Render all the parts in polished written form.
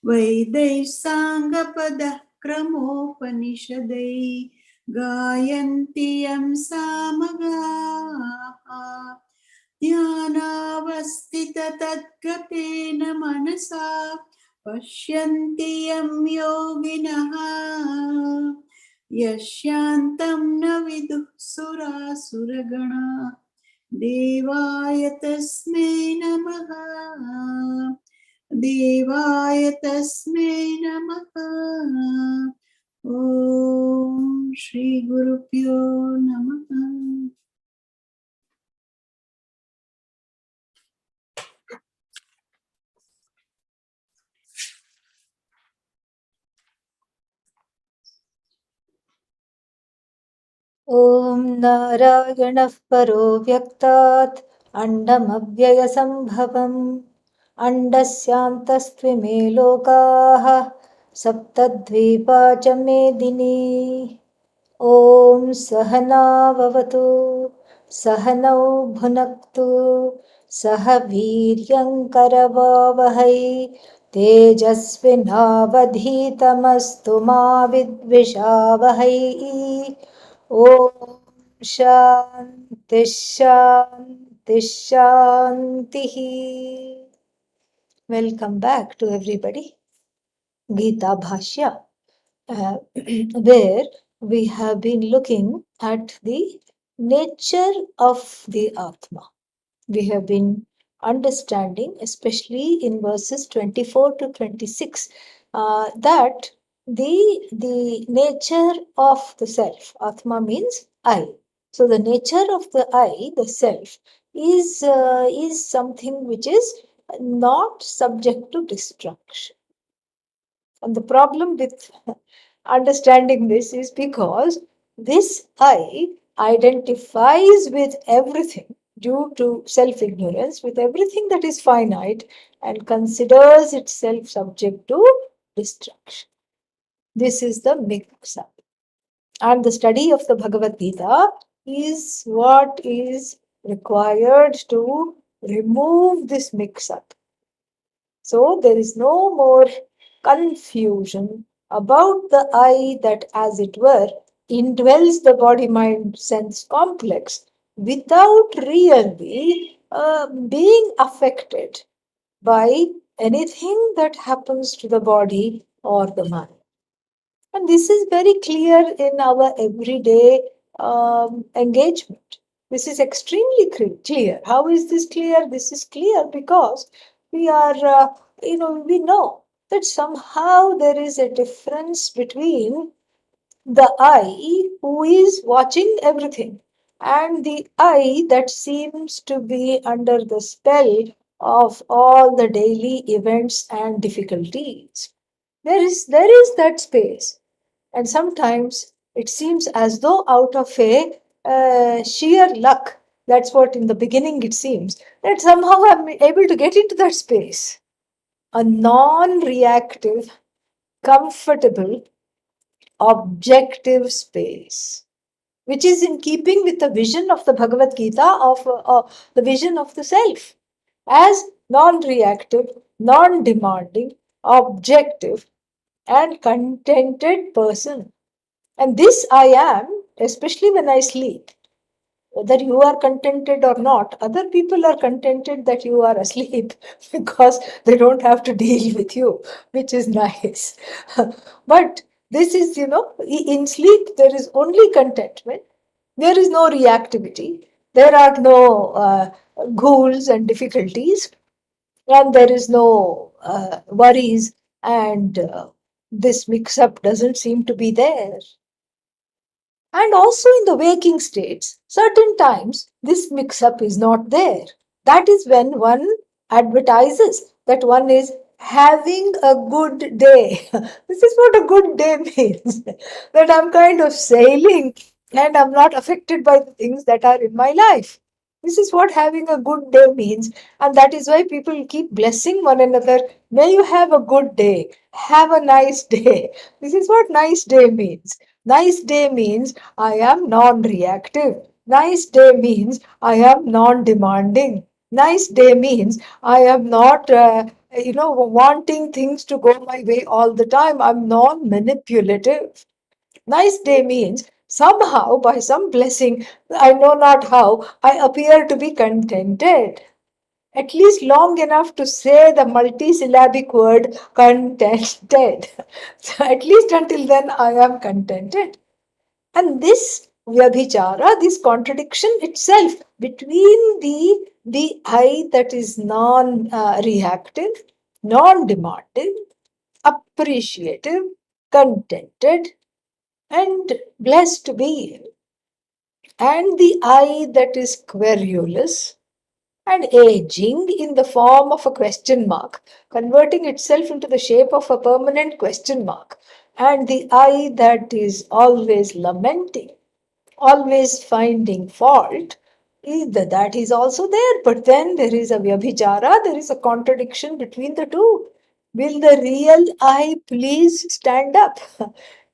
वैदैः साङ्गपदः क्रमोपनिषदैः गायन्ति यं सामगाः ध्यानावस्थिततद्गतेन मनसा पश्यन्ति यं योगिनः यस्यान्तं न विदुः सुरासुरगणा देवाय तस्मै नमः देवाय तस्मै नमः। ॐ श्री गुरुभ्यो नमः। ॐ नारायणः परो व्यक्तात् अण्डमव्ययसम्भवम् अण्डस्यान्तस्त्विमे लोकाः सप्तद्वीपा च मेदिनी ॐ सहनाववतु सहनौ भुनक्तु सह वीर्यङ्करवावहै तेजस्विनावधीतमस्तु मा विद्विषावहै ॐ शान्तिः शान्तिः शान्तिः. Welcome back to everybody. Gita Bhashya, where we have been looking at the nature of the Atma. We have been understanding, especially in verses 24 to 26, that the nature of the self, Atma means I. So the nature of the I, the self, is something which is not subject to destruction. And the problem with understanding this is because this I identifies with everything due to self ignorance, with everything that is finite, and considers itself subject to destruction. This is the mix up. And the study of the Bhagavad Gita is what is required to remove this mix up. So there is no more confusion about the I that, as it were, indwells the body mind sense complex without really being affected by anything that happens to the body or the mind. And this is very clear in our everyday engagement. This is extremely clear. How is this clear? This is clear because we are, we know that somehow there is a difference between the I who is watching everything and the I that seems to be under the spell of all the daily events and difficulties. There is that space. And sometimes it seems as though out of a sheer luck, that's what in the beginning it seems, that somehow I'm able to get into that space. A non reactive, comfortable, objective space, which is in keeping with the vision of the Bhagavad Gita of the vision of the self as non reactive, non demanding, objective, and contented person. And this I am, especially when I sleep. Whether you are contented or not, other people are contented that you are asleep because they don't have to deal with you, which is nice. But this is, in sleep, there is only contentment. There is no reactivity. There are no ghouls and difficulties. And there is no worries. And this mix up doesn't seem to be there. And also in the waking states, certain times this mix up is not there. That is when one advertises that one is having a good day. This is what a good day means. That I'm kind of sailing and I'm not affected by the things that are in my life. This is what having a good day means. And that is why people keep blessing one another. May you have a good day. Have a nice day. This is what nice day means. Nice day means I am non-reactive. Nice day means I am non-demanding. Nice day means I am not wanting things to go my way all the time. I'm non-manipulative. Nice day means somehow, by some blessing, I know not how, I appear to be contented. At least long enough to say the multisyllabic word contented. So at least until then, I am contented. And this vyabhichara, this contradiction itself between the I that is non-reactive, non-demanding, appreciative, contented, and blessed being, and the I that is querulous and aging in the form of a question mark, converting itself into the shape of a permanent question mark, and the I that is always lamenting, always finding fault, that is also there. But then there is a vyabhichara, there is a contradiction between the two. Will the real I please stand up?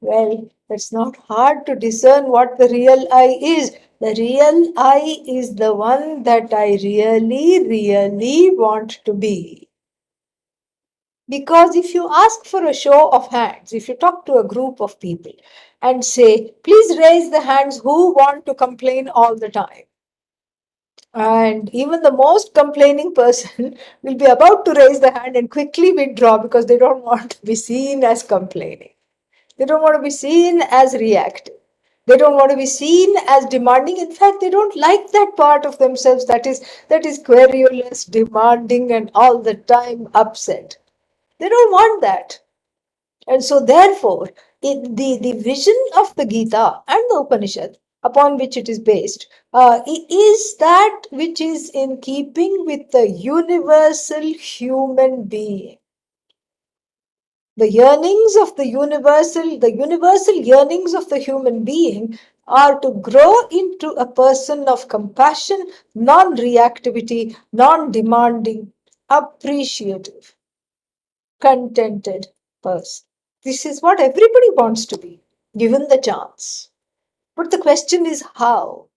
Well, it's not hard to discern what the real I is. The real I is the one that I really, really want to be. Because if you ask for a show of hands, if you talk to a group of people and say, please raise the hands who want to complain all the time. And even the most complaining person will be about to raise the hand and quickly withdraw because they don't want to be seen as complaining. They don't want to be seen as reactive. They don't want to be seen as demanding. In fact, they don't like that part of themselves that is querulous, demanding, and all the time upset. They don't want that. And so, therefore, the vision of the Gita and the Upanishad upon which it is based is that which is in keeping with the universal human being. The yearnings of the universal yearnings of the human being are to grow into a person of compassion, non-reactivity, non-demanding, appreciative, contented person. This is what everybody wants to be, given the chance. But the question is how?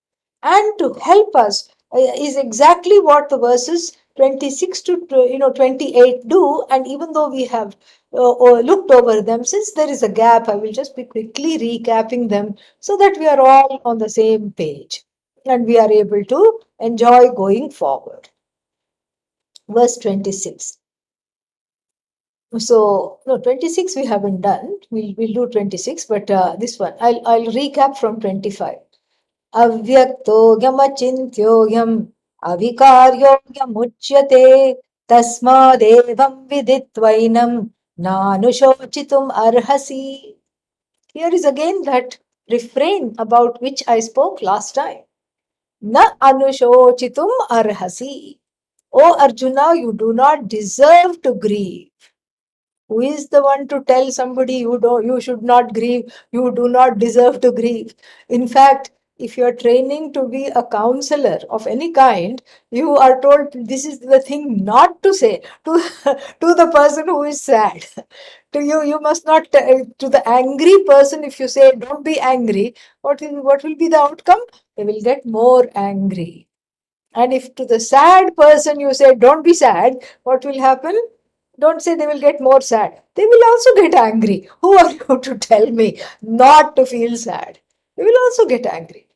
And to help us is exactly what the verses 26 to 28 do. And even though we have looked over them, since there is a gap, I will just be quickly recapping them so that we are all on the same page and we are able to enjoy going forward. Verse 26. So, no, 26 we haven't done. We'll do 26, but this one, I'll recap from 25. Avyaktogyamachintyogyam avikaryogyam tasmadevam viditvainam nanushochitum arhasi. Here is again that refrain about which I spoke last time. Na anushochitum arhasi. O Arjuna, you do not deserve to grieve. Who is the one to tell somebody you should not grieve, you do not deserve to grieve? In fact, if you are training to be a counselor of any kind, you are told this is the thing not to say to, to the person who is sad. To you must not, to the angry person, if you say don't be angry, what will be the outcome? They will get more angry. And if to the sad person you say don't be sad, what will happen? Don't say they will get more sad. They will also get angry. Who are you to tell me not to feel sad? They will also get angry.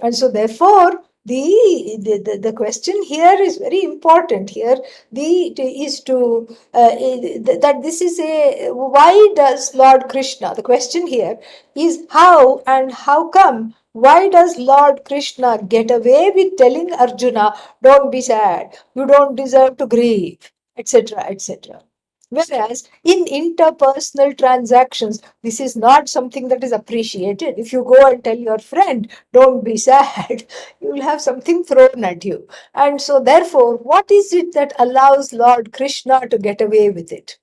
And so, therefore, the question here is very important. Here, is to that this is a why does Lord Krishna? The question here is how and how come? Why does Lord Krishna get away with telling Arjuna, "Don't be sad. You don't deserve to grieve," etc., etc. Whereas in interpersonal transactions, this is not something that is appreciated. If you go and tell your friend, don't be sad, you will have something thrown at you. And so, therefore, what is it that allows Lord Krishna to get away with it?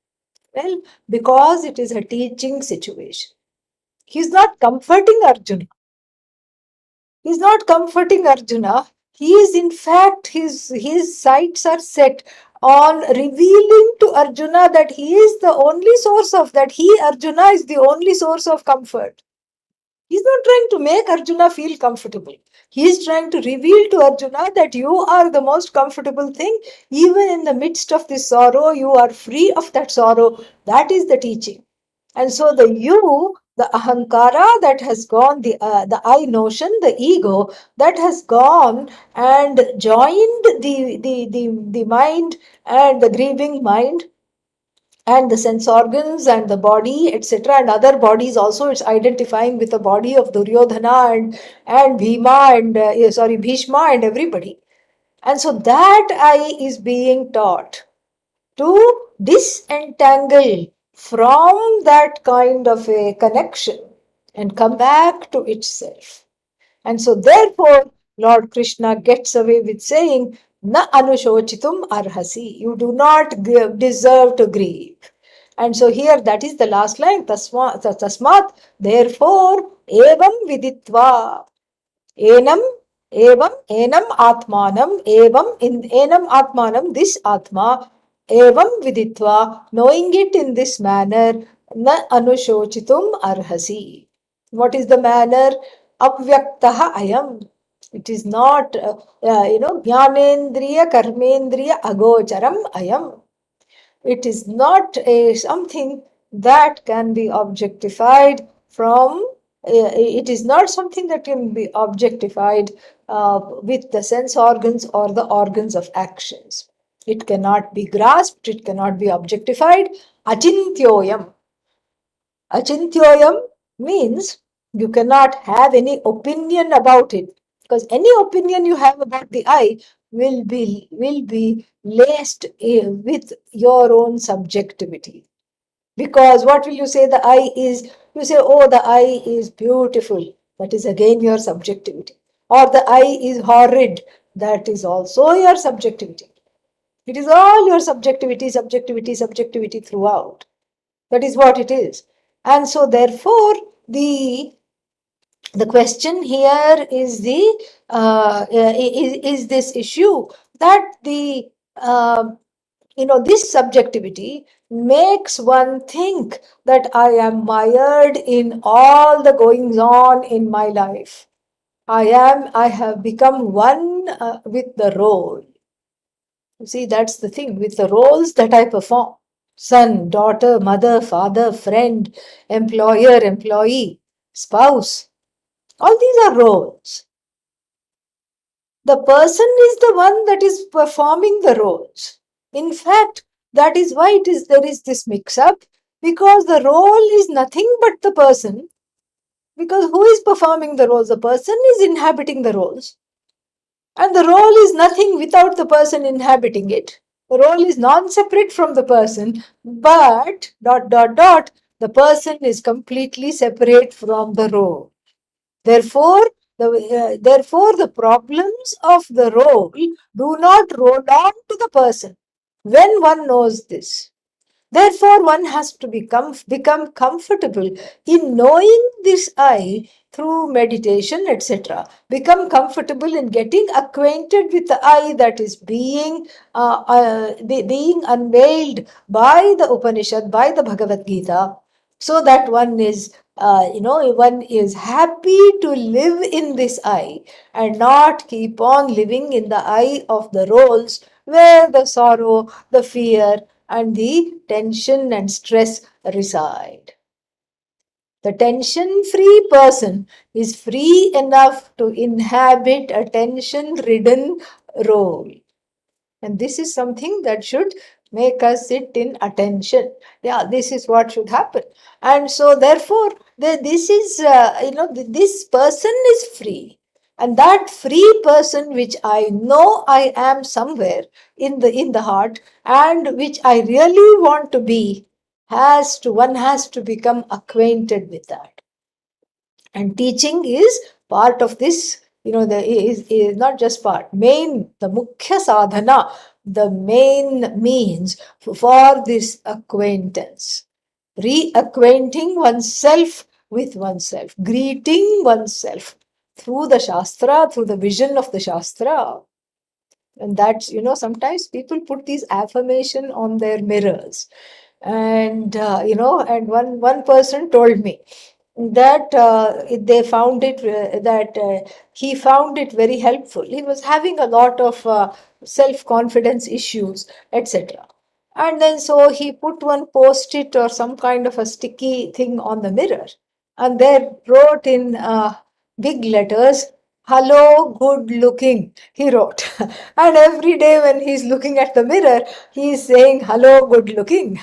Well, because it is a teaching situation. He's not comforting Arjuna. He's not comforting Arjuna. He is, in fact, his sights are set on revealing to Arjuna that he is the only source of, that he, Arjuna, is the only source of comfort. He's not trying to make Arjuna feel comfortable. He is trying to reveal to Arjuna that you are the most comfortable thing. Even in the midst of this sorrow, you are free of that sorrow. That is the teaching. And so the you, the ahankara that has gone, the I notion, the ego that has gone and joined the mind and the grieving mind and the sense organs and the body, etc., and other bodies also. It's identifying with the body of Duryodhana and Bhima and Bhishma and everybody. And so that I is being taught to disentangle from that kind of a connection and come back to itself. And so, therefore, Lord Krishna gets away with saying, Na anushochitum arhasi. You do not deserve to grieve. And so, here that is the last line, tasmat, therefore, evam viditva. Enam, enam atmanam, enam atmanam, this atma, evam viditva, knowing it in this manner, na anushochitum arhasi. What is the manner? Avyaktaha ayam. It is not, jnanendriya, karmendriya, agocharam ayam. It is not something that can be objectified from, it is not something that can be objectified with the sense organs or the organs of actions. It cannot be grasped, it cannot be objectified. Achintyoyam. Achintyoyam means you cannot have any opinion about it, because any opinion you have about the I will be laced with your own subjectivity. Because what will you say the I is? You say, oh, the I is beautiful. That is again your subjectivity. Or the I is horrid. That is also your subjectivity. It is all your subjectivity, subjectivity, subjectivity throughout. That is what it is. And so, therefore, the question here is is this issue that this subjectivity makes one think that I am mired in all the goings on in my life. I have become one with the role. You see, that's the thing, with the roles that I perform. Son, daughter, mother, father, friend, employer, employee, spouse. All these are roles. The person is the one that is performing the roles. In fact, that is why there is this mix-up, because the role is nothing but the person. Because who is performing the roles? The person is inhabiting the roles. And the role is nothing without the person inhabiting it. The role is non-separate from the person, but ... the person is completely separate from the role. Therefore, the problems of the role do not roll on to the person when one knows this. Therefore, one has to become comfortable in knowing this I through meditation, etc. Become comfortable in getting acquainted with the I that is being unveiled by the Upanishad, by the Bhagavad Gita, so that one is one is happy to live in this I and not keep on living in the I of the roles where the sorrow, the fear, and the tension and stress reside. The tension-free person is free enough to inhabit a tension-ridden role. And this is something that should make us sit in attention. Yeah, this is what should happen. And so, therefore, this person is free. And that free person, which I know I am somewhere in the heart, and which I really want to be, one has to become acquainted with that. And teaching is part of this, is not just part, the mukhya sadhana, the main means for this acquaintance. Reacquainting oneself with oneself, greeting oneself through the Shastra, through the vision of the Shastra. And that's, sometimes people put these affirmation on their mirrors. And, and one person told me, that they found it that he found it very helpful. He was having a lot of self confidence issues, etc. And then so he put one post it or some kind of a sticky thing on the mirror, and there wrote in big letters, "Hello, good looking," he wrote. And every day when he's looking at the mirror, he's saying, "Hello, good looking."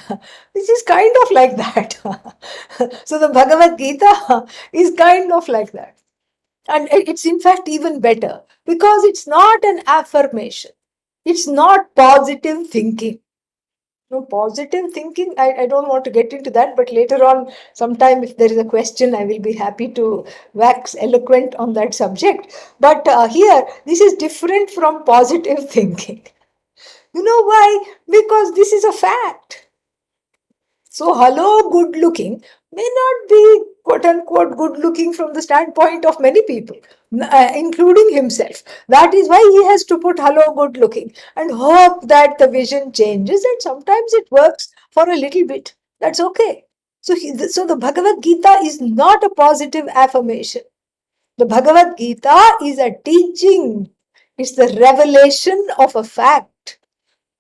This is kind of like that. So the Bhagavad Gita is kind of like that. And it's in fact even better because it's not an affirmation. It's not positive thinking. No, positive thinking, I don't want to get into that, but later on, sometime if there is a question, I will be happy to wax eloquent on that subject. But here, this is different from positive thinking. You know why? Because this is a fact. So, hello, good looking may not be quote unquote good looking from the standpoint of many people, including himself. That is why he has to put hello, good looking and hope that the vision changes, and sometimes it works for a little bit. That's okay. So the Bhagavad Gita is not a positive affirmation. The Bhagavad Gita is a teaching, it's the revelation of a fact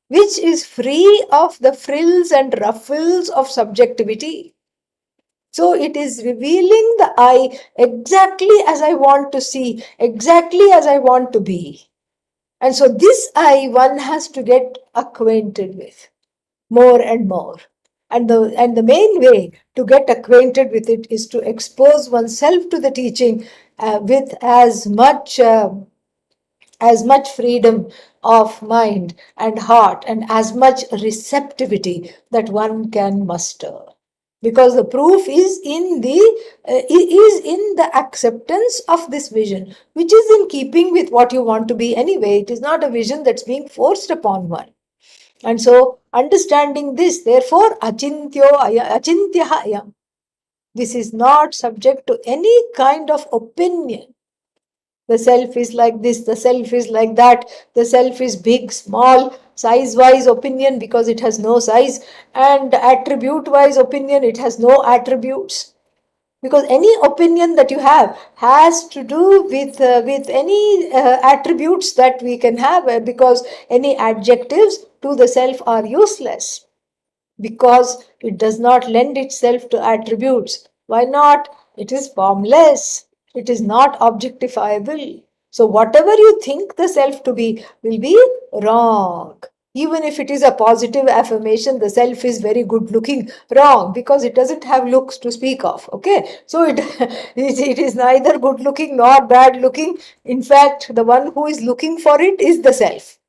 which is free of the frills and ruffles of subjectivity. So it is revealing the I exactly as I want to see, exactly as I want to be. And so this I one has to get acquainted with more and more. And the main way to get acquainted with it is to expose oneself to the teaching with as much freedom of mind and heart and as much receptivity that one can muster, because the proof is in the acceptance of this vision, which is in keeping with what you want to be anyway. It is not a vision that's being forced upon one. And so understanding this, therefore, achintyaha ayam, this is not subject to any kind of opinion. The self is like this, the self is like that, the self is big, small, size wise opinion because it has no size, and attribute wise opinion, it has no attributes. Because any opinion that you have has to do with any attributes that we can have, because any adjectives to the self are useless because it does not lend itself to attributes. Why not? It is formless. It is not objectifiable. So, whatever you think the self to be will be wrong. Even if it is a positive affirmation, the self is very good looking, wrong, because it doesn't have looks to speak of. Okay, so it is neither good looking nor bad looking. In fact, the one who is looking for it is the self,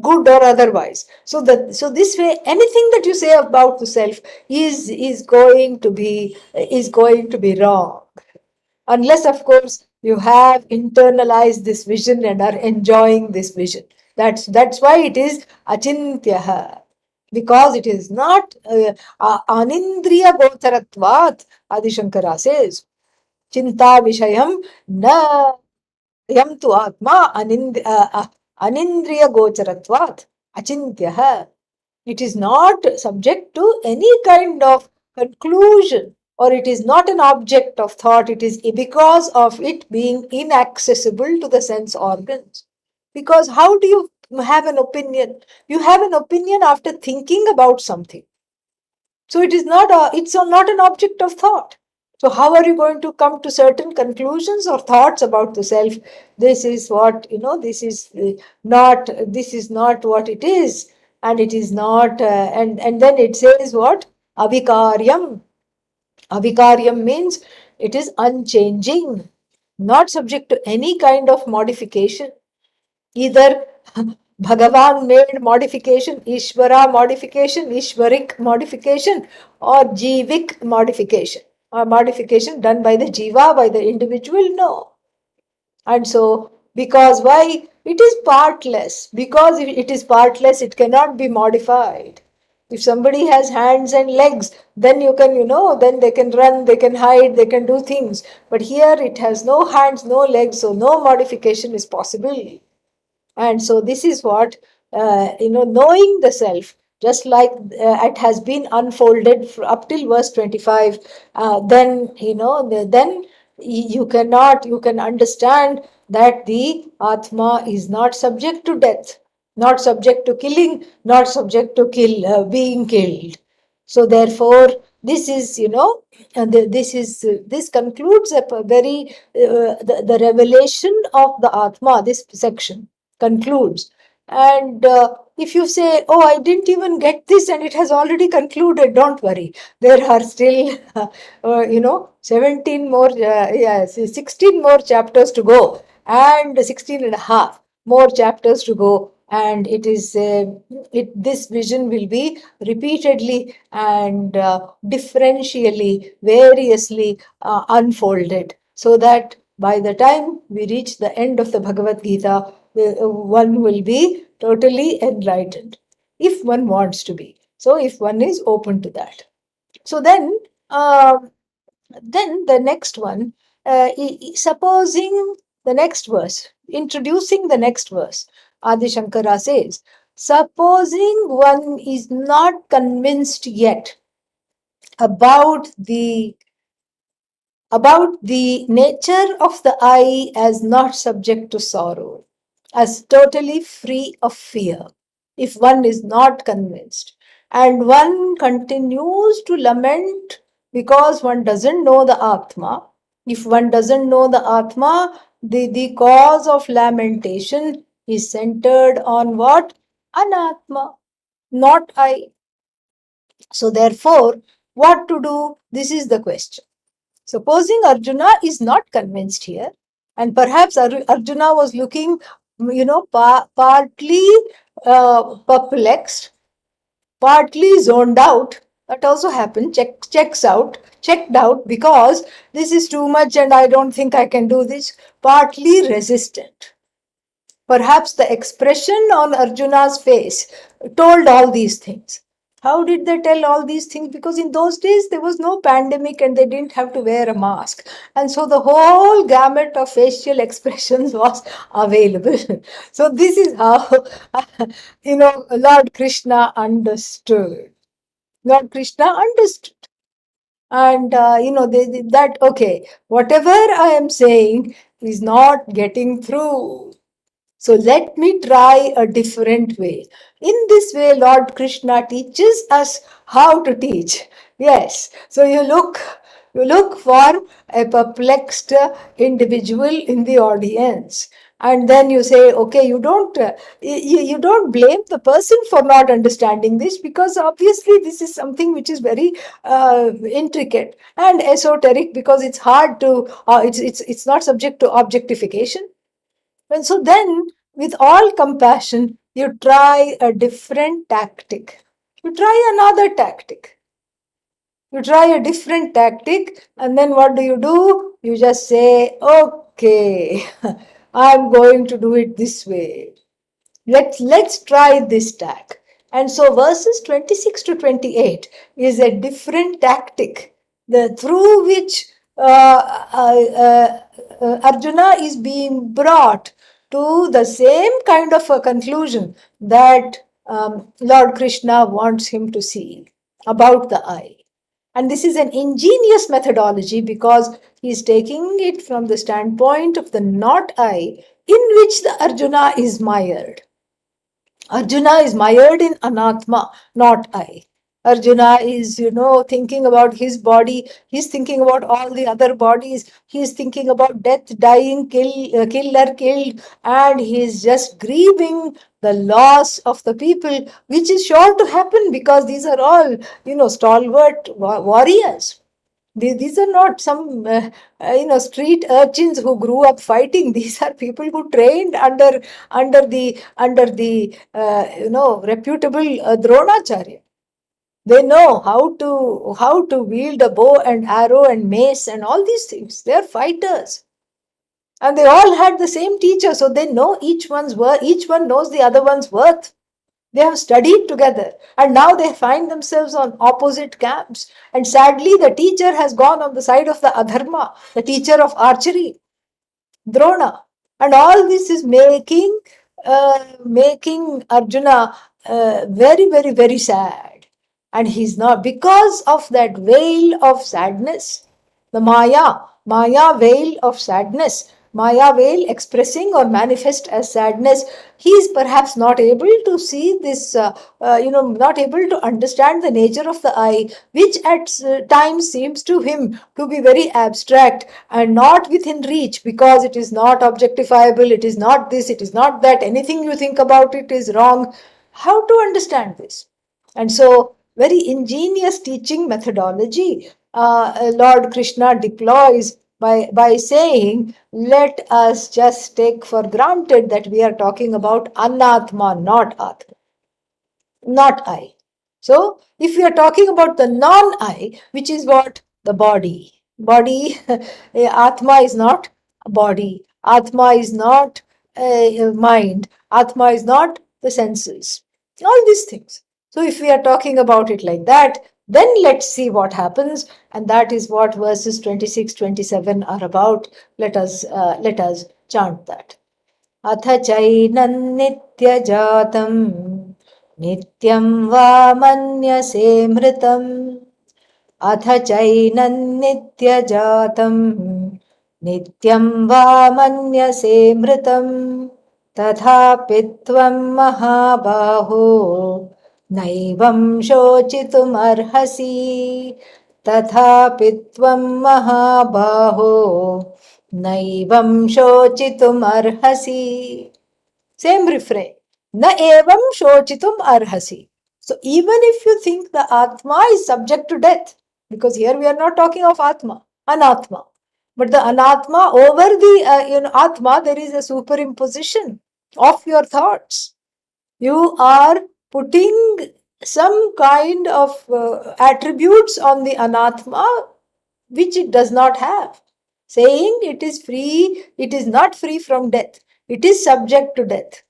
good or otherwise. So this way, anything that you say about the self is going to be wrong, unless of course you have internalized this vision and are enjoying this vision. That's why it is achintyaha, because it is not anindriya gocharatvat. Adi Shankara says, chinta vishayam na यम तु आत्मा अनिंद्रिय गोचरत्वात् अचिन्त्यः. It is not subject to any kind of conclusion, or it is not an object of thought. It is because of it being inaccessible to the sense organs. Because how do you have an opinion? You have an opinion after thinking about something. So it's not an object of thought. So how are you going to come to certain conclusions or thoughts about the self? This is what, this is not what it is. And it is not, and then it says what? Avikaryam. Avikaryam means it is unchanging, not subject to any kind of modification. Either Bhagavan made modification, Ishvara modification, Ishvarik modification, or Jivik modification, or modification done by the Jiva, by the individual. No. And so, because why? It is partless. Because if it is partless, it cannot be modified. If somebody has hands and legs, then then they can run, they can hide, they can do things. But here it has no hands, no legs, so no modification is possible. And so this is what, knowing the self just like it has been unfolded up till verse 25. Then then you can understand that the Atma is not subject to death, not subject to killing, not subject to being killed. So therefore, this is, and this concludes a very the revelation of the Atma. This section concludes, and if you say, "Oh, I didn't even get this, and it has already concluded," don't worry. There are still, 17 more, yes, 16 more chapters to go, and 16 and a half more chapters to go, and this vision will be repeatedly and differentially, variously unfolded, so that by the time we reach the end of the Bhagavad Gita, one will be totally enlightened, if one wants to be. So, if one is open to that. So uh, then the next one, supposing the next verse, introducing the next verse, Adi Shankara says, supposing one is not convinced yet about the nature of the I as not subject to sorrow, as totally free of fear, if one is not convinced, and one continues to lament because one doesn't know the Atma. If one doesn't know the Atma, the cause of lamentation is centered on what? Anatma, not I. So, therefore, what to do? This is the question. Supposing Arjuna is not convinced here, and perhaps Arjuna was looking, partly perplexed, partly zoned out. That also happened. Checked out because this is too much and I don't think I can do this. Partly resistant. Perhaps the expression on Arjuna's face told all these things. How did they tell all these things? Because in those days there was no pandemic and they didn't have to wear a mask. And so the whole gamut of facial expressions was available. So this is how, Lord Krishna understood. Lord Krishna understood. And, that, okay, whatever I am saying is not getting through. So let me try a different way. In this way, Lord Krishna teaches us how to teach. Yes. So you look for a perplexed individual in the audience. And then you say, okay, you don't blame the person for not understanding this, because obviously this is something which is very intricate and esoteric, because it's hard to, it's not subject to objectification. And so then, with all compassion, you try a different tactic. You try another tactic. You try a different tactic, and then what do? You just say, okay, I'm going to do it this way. Let's try this tack. And so verses 26 to 28 is a different tactic, through which Arjuna is being brought to the same kind of a conclusion that Lord Krishna wants him to see about the I. And this is an ingenious methodology, because he is taking it from the standpoint of the not I, in which the Arjuna is mired. Arjuna is mired in Anatma, not I. Arjuna is, thinking about his body. He's thinking about all the other bodies. He's thinking about death, dying, killer, killed, and he's just grieving the loss of the people, which is sure to happen, because these are all, stalwart warriors. These are not some street urchins who grew up fighting. These are people who trained under the reputable Dronacharya. They know how to wield a bow and arrow and mace and all these things. They are fighters, and they all had the same teacher, so they know each one's worth. Each one knows the other one's worth. They have studied together, and now they find themselves on opposite camps. And sadly, the teacher has gone on the side of the Adharma, the teacher of archery, Drona. And all this is making Arjuna very, very, very sad. And he's not, because of that veil of sadness, the Maya veil of sadness, Maya veil expressing or manifest as sadness, he is perhaps not able to see this, not able to understand the nature of the I, which at times seems to him to be very abstract and not within reach, because it is not objectifiable, it is not this, it is not that, anything you think about it is wrong. How to understand this? And so, very ingenious teaching methodology Lord Krishna deploys by saying, let us just take for granted that we are talking about anatma, not atma, not I. So, if we are talking about the non-I, which is what? The body, atma is not body, atma is not mind, atma is not the senses, all these things. So, if we are talking about it like that, then let's see what happens, and that is what verses 26, 27 are about. Let us chant that. अथ चैनन्नित्यजातं नित्यं वा मन्यसे मृतम् अथ चैनन्नित्यजातं नित्यं वा मन्यसे मृतम् तथापि त्वं महाबाहो नैवं शोचितुमर्हसि तथापि त्वं महाबाहो नैवं शोचितुमर्हसि. Same refrain. Na evam shochitum arhasi. So even if you think the Atma is subject to death, because here we are not talking of Atma, Anatma. But the Anatma over the Atma, there is a superimposition of your thoughts. You are putting some kind of attributes on the Anatma which it does not have, saying it is free, it is not free from death, it is subject to death.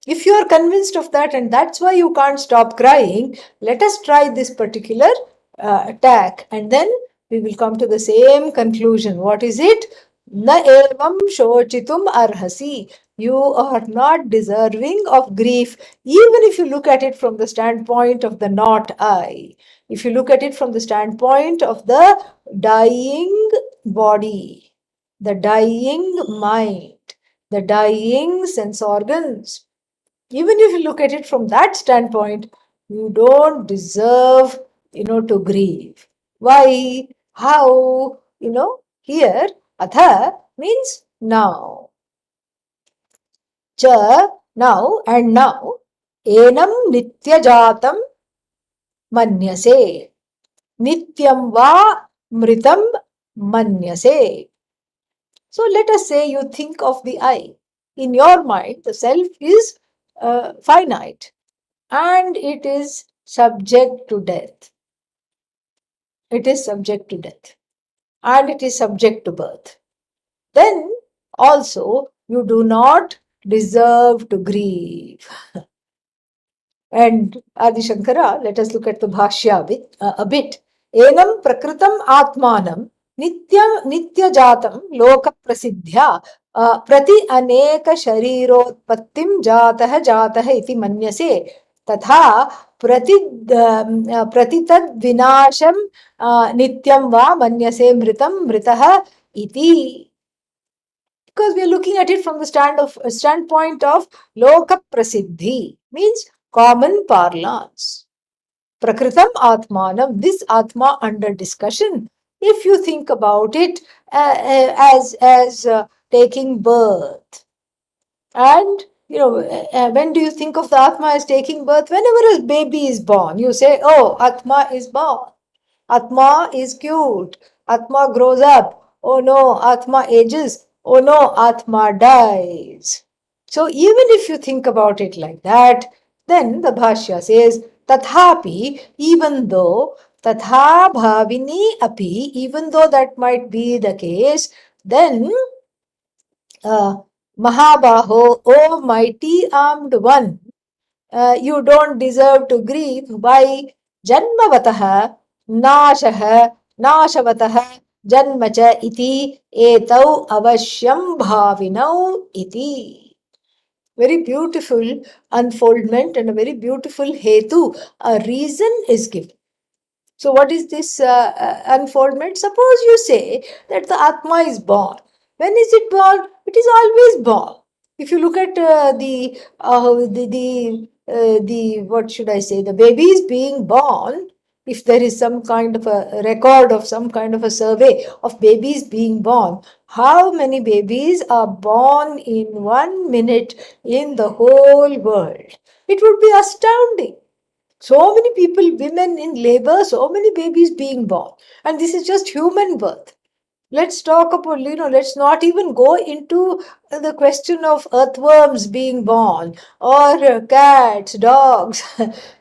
If you are convinced of that, and that's why you can't stop crying, let us try this particular attack, and then we will come to the same conclusion. What is it? Na evam shochitum arhasi. You are not deserving of grief, even if you look at it from the standpoint of the not I. If you look at it from the standpoint of the dying body, the dying mind, the dying sense organs, even if you look at it from that standpoint, you don't deserve, to grieve. Why? How? Here, atha means now. Cha, now, and now. Enam nityajatam manyase. Nityam va mritam manyase. So let us say you think of the I. In your mind, the self is finite and it is subject to death. It is subject to death and it is subject to birth. Then also you do not deserve to grieve. And Adi Shankara, let us look at the Bhashya a bit. Enam prakritam atmanam nitya jatam loka prasidhya prati aneka sharirotpattim jatah iti manyase तथा प्रतितद् विनाशम नित्यम वा मन्यसे मृतम मृतः इति. Because we are looking at it from the standpoint of loka prasiddhi, means common parlance. Prakritam atmanam, this atma under discussion, if you think about it as taking birth, and when do you think of the Atma as taking birth? Whenever a baby is born, you say, oh, Atma is born. Atma is cute. Atma grows up. Oh no, Atma ages. Oh no, Atma dies. So even if you think about it like that, then the Bhashya says, Tathapi, even though, Tatha bhavini api, even though that might be the case, then Mahabaho, O mighty armed one, you don't deserve to grieve by Janmavataha, Nashaha, Nashavataha, Janmacha iti, etau avashyam bhavinau iti. very beautiful unfoldment and a very beautiful hetu, a reason is given. So, what is this unfoldment? Suppose you say that the Atma is born. When is it born? It is always born. If you look at the what should I say, the babies being born, if there is some kind of a record of some kind of a survey of babies being born, how many babies are born in 1 minute in the whole world? It would be astounding. So many people, women in labor, so many babies being born. And this is just human birth. Let's talk about, let's not even go into the question of earthworms being born or cats, dogs,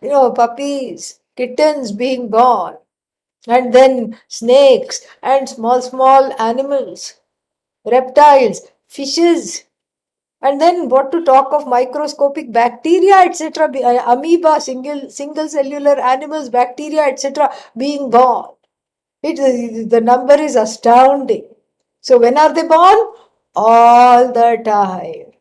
puppies, kittens being born, and then snakes and small animals, reptiles, fishes, and then what to talk of microscopic bacteria, etc., amoeba, single cellular animals, bacteria, etc., being born. The number is astounding. So when are they born? All the time.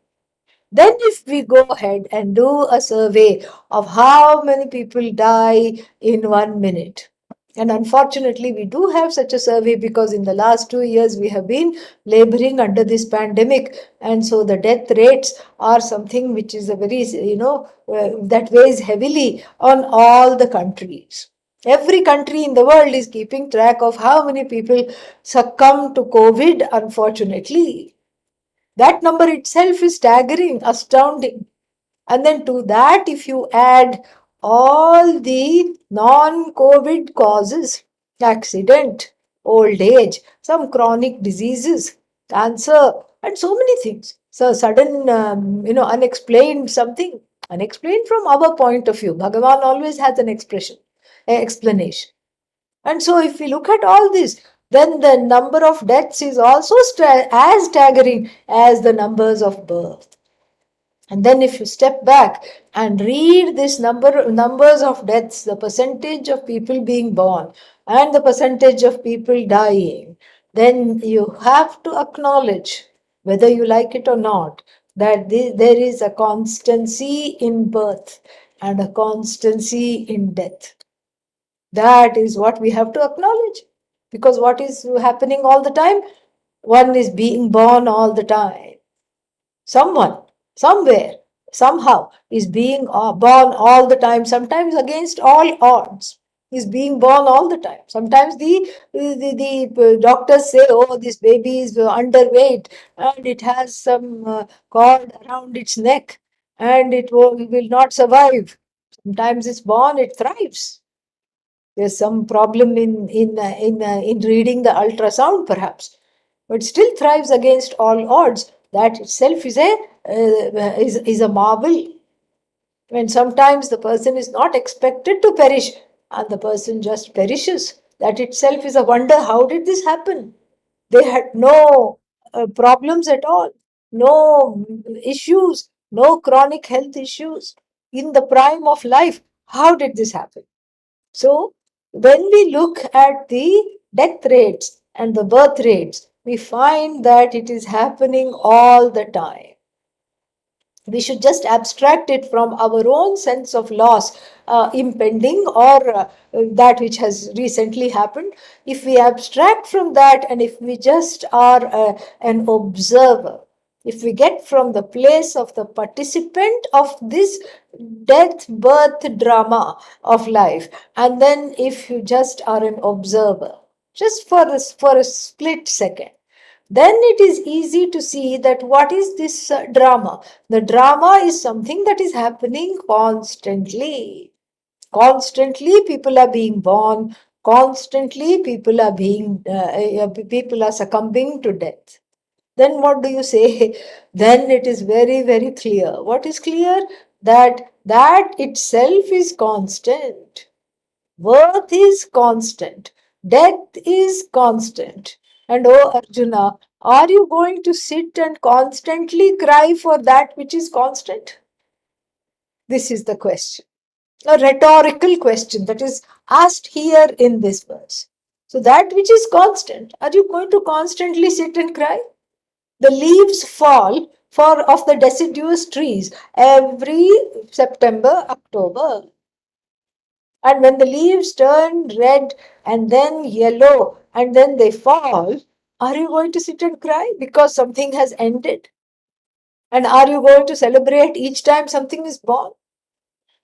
Then if we go ahead and do a survey of how many people die in 1 minute, and unfortunately we do have such a survey because in the last 2 years we have been laboring under this pandemic, and so the death rates are something which is a very, that weighs heavily on all the countries. Every country in the world is keeping track of how many people succumb to COVID, unfortunately. That number itself is staggering, astounding. And then to that, if you add all the non-COVID causes, accident, old age, some chronic diseases, cancer, and so many things. So sudden, unexplained something, unexplained from our point of view. Bhagavan always has an explanation. And so if we look at all this, then the number of deaths is also as staggering as the numbers of birth. And then if you step back and read this numbers of deaths, the percentage of people being born and the percentage of people dying, then you have to acknowledge, whether you like it or not, that there is a constancy in birth and a constancy in death. That is what we have to acknowledge. Because what is happening all the time? One is being born all the time. Someone, somewhere, somehow is being born all the time, sometimes against all odds. Is being born all the time. Sometimes the doctors say, oh, this baby is underweight and it has some cord around its neck and it will not survive. Sometimes it's born, it thrives. There's some problem in reading the ultrasound, perhaps, but still thrives against all odds. That itself is a marvel. When sometimes the person is not expected to perish, and the person just perishes. That itself is a wonder. How did this happen? They had no problems at all, no issues, no chronic health issues in the prime of life. How did this happen? So, when we look at the death rates and the birth rates, we find that it is happening all the time. We should just abstract it from our own sense of loss, impending, or that which has recently happened. If we abstract from that and if we just are an observer, if we get from the place of the participant of this death birth drama of life, and then if you just are an observer, just for a split second, then it is easy to see that what is this drama. The drama is something that is happening constantly. Constantly people are being born, constantly people are succumbing to death. Then what do you say? Then it is very, very clear. What is clear? That itself is constant. Birth is constant. Death is constant. And oh Arjuna, are you going to sit and constantly cry for that which is constant? This is the question. A rhetorical question that is asked here in this verse. So that which is constant, are you going to constantly sit and cry? The leaves fall, of the deciduous trees every September, October. And when the leaves turn red and then yellow and then they fall, are you going to sit and cry because something has ended? And are you going to celebrate each time something is born?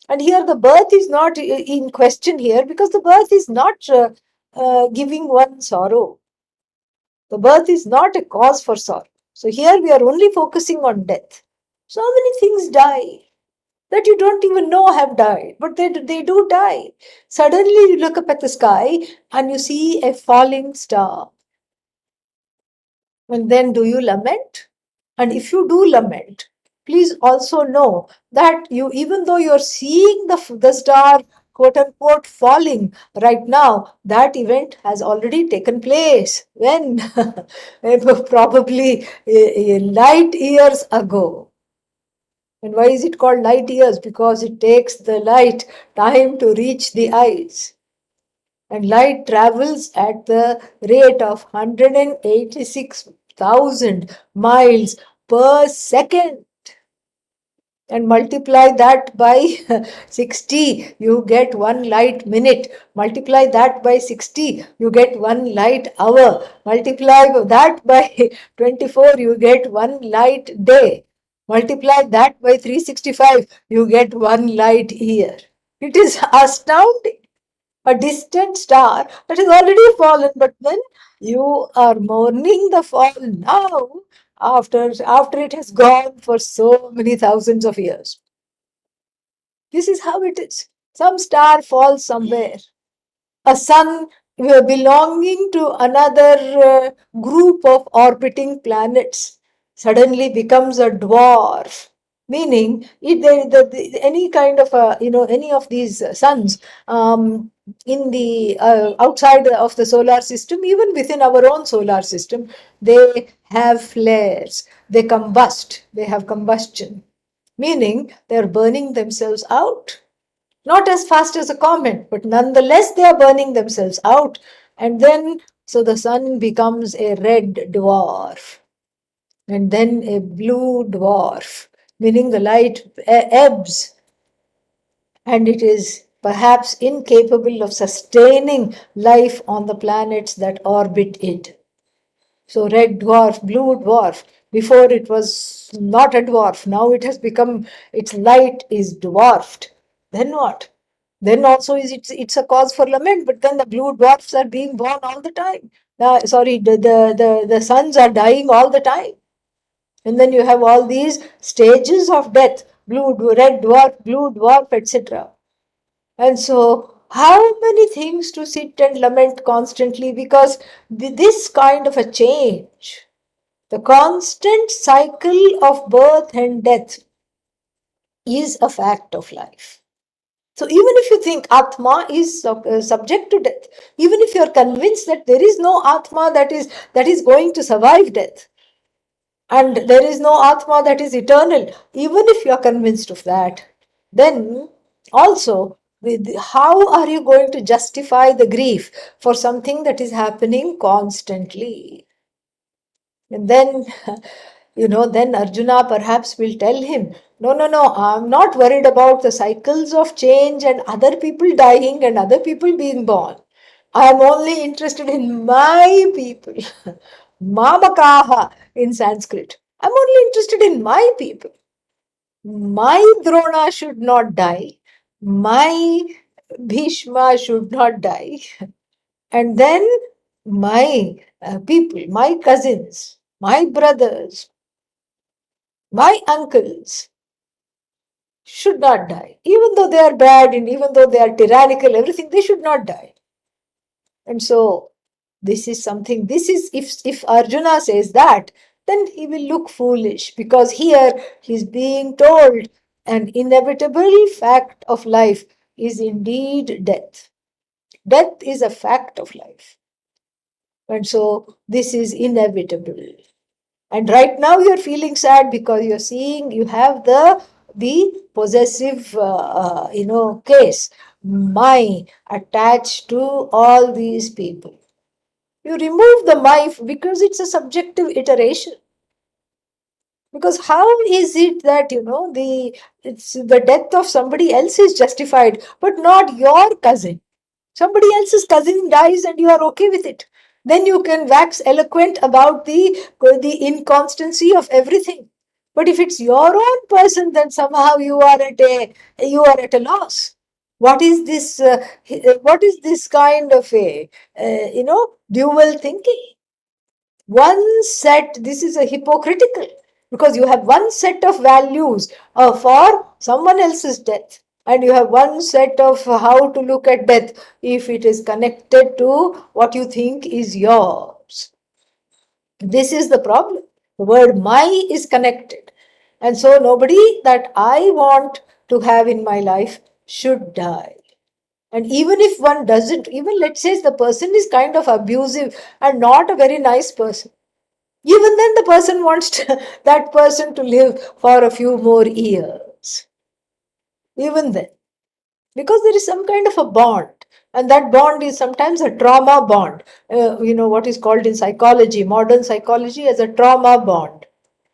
And here the birth is not in question here, because the birth is not giving one sorrow. The birth is not a cause for sorrow. So here we are only focusing on death. So many things die that you don't even know have died, but they do die. Suddenly you look up at the sky and you see a falling star. And then do you lament? And if you do lament, please also know that you, even though you're seeing the star quote unquote falling right now, that event has already taken place. When? Probably light years ago. And why is it called light years? Because it takes the light time to reach the eyes. And light travels at the rate of 186,000 miles per second. And multiply that by 60, you get 1 light minute. Multiply that by 60, you get 1 light hour. Multiply that by 24, you get 1 light day. Multiply that by 365, you get 1 light year. It is astounding. A distant star that has already fallen, but then you are mourning the fall now, after it has gone for so many thousands of years. This is how it is. Some star falls somewhere. A sun belonging to another group of orbiting planets suddenly becomes a dwarf, meaning any kind of any of these suns in the outside of the solar system, even within our own solar system, they have flares, they combust, they have combustion, meaning they're burning themselves out. Not as fast as a comet, but nonetheless they are burning themselves out. And then, so the sun becomes a red dwarf, and then a blue dwarf, meaning the light ebbs, and it is perhaps incapable of sustaining life on the planets that orbit it. So red dwarf, blue dwarf. Before it was not a dwarf. Now it has become, its light is dwarfed. Then what? Then also it's a cause for lament. But then the blue dwarfs are being born all the time. The suns are dying all the time. And then you have all these stages of death: red dwarf, blue dwarf, etc. And so, how many things to sit and lament constantly, because this kind of a change, the constant cycle of birth and death, is a fact of life. So, even if you think Atma is subject to death, even if you are convinced that there is no Atma that is going to survive death, and there is no Atma that is eternal, even if you are convinced of that, then also, how are you going to justify the grief for something that is happening constantly? And then, then Arjuna perhaps will tell him, no, I'm not worried about the cycles of change and other people dying and other people being born. I am only interested in my people. Mamakaha in Sanskrit. I'm only interested in my people. My Drona should not die. My Bhishma should not die. And then my people, my cousins, my brothers, my uncles should not die. Even though they are bad and even though they are tyrannical, everything, they should not die. And so this is something, this is, if Arjuna says that, then he will look foolish, because here he's being told an inevitable fact of life is indeed death. Death is a fact of life. And so this is inevitable. And right now you're feeling sad because you're seeing, you have the possessive, case, my, attached to all these people. You remove the my because it's a subjective iteration. Because how is it that, the death of somebody else is justified, but not your cousin? Somebody else's cousin dies and you are okay with it. Then you can wax eloquent about the inconstancy of everything. But if it's your own person, then somehow you are at a loss. What is this? What is this kind of a dual thinking? This is a hypocritical, because you have one set of values for someone else's death, and you have one set of how to look at death if it is connected to what you think is yours. This is the problem. The word my is connected, and so nobody that I want to have in my life should die. And even if one doesn't, even let's say the person is kind of abusive and not a very nice person, even then the person wants that person to live for a few more years. Even then, because there is some kind of a bond, and that bond is sometimes a trauma bond. What is called in psychology, modern psychology, as a trauma bond,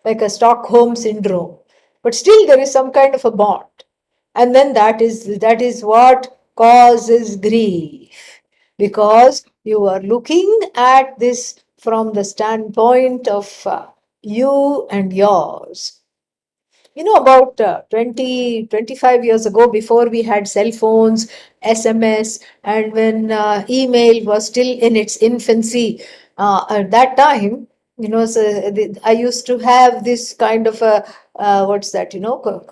like a Stockholm syndrome. But still, there is some kind of a bond, and then that is what causes grief, because you are looking at this from the standpoint of you and yours. About 20, 25 years ago, before we had cell phones, SMS, and when email was still in its infancy, at that time, I used to have this kind of what's that,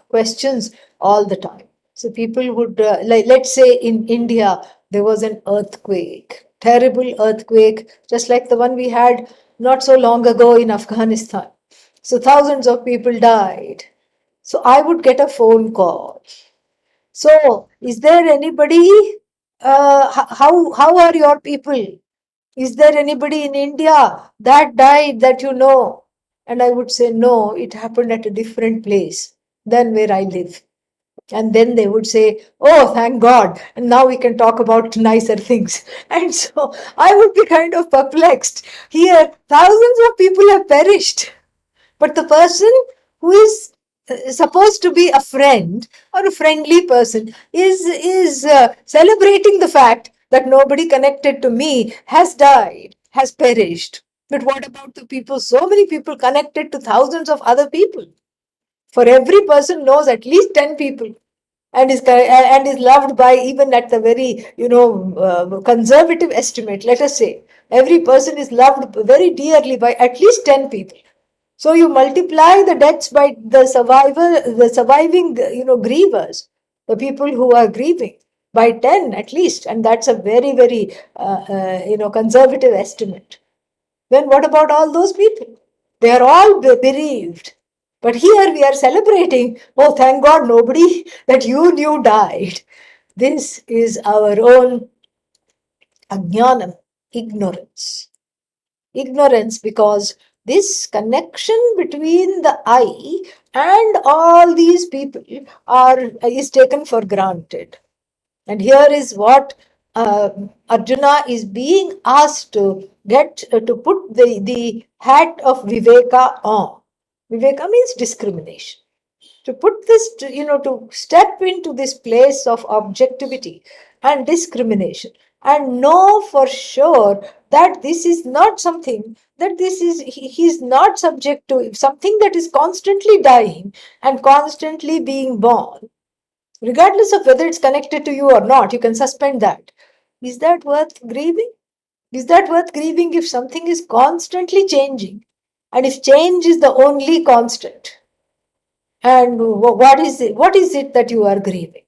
questions all the time. So people would, let's say in India, there was an earthquake, terrible earthquake, just like the one we had not so long ago in Afghanistan. So thousands of people died. So I would get a phone call. So, is there anybody? How are your people? Is there anybody in India that died that you know? And I would say, no, it happened at a different place than where I live. And then they would say, oh, thank God. And now we can talk about nicer things. And so I would be kind of perplexed. Here, thousands of people have perished. But the person who is supposed to be a friend or a friendly person is celebrating the fact that nobody connected to me has died, has perished. But what about the people? So many people connected to thousands of other people. For every person knows at least 10 people, and is loved by, even at the very conservative estimate, let us say every person is loved very dearly by at least 10 people. So you multiply the deaths by the surviving, grievers, the people who are grieving, by 10 at least, and that's a very, very, conservative estimate. Then what about all those people? They are all bereaved. But here we are celebrating, oh, thank God, nobody that you knew died. This is our own ajnanam, ignorance. Ignorance, because this connection between the I and all these people is taken for granted. And here is what Arjuna is being asked to get to put the hat of Viveka on. Viveka means discrimination. To put this, to step into this place of objectivity and discrimination, and know for sure that this is not something, that he is not subject to something that is constantly dying and constantly being born, regardless of whether it's connected to you or not. You can suspend that. Is that worth grieving? Is that worth grieving if something is constantly changing, and if change is the only constant? And what is it that you are grieving?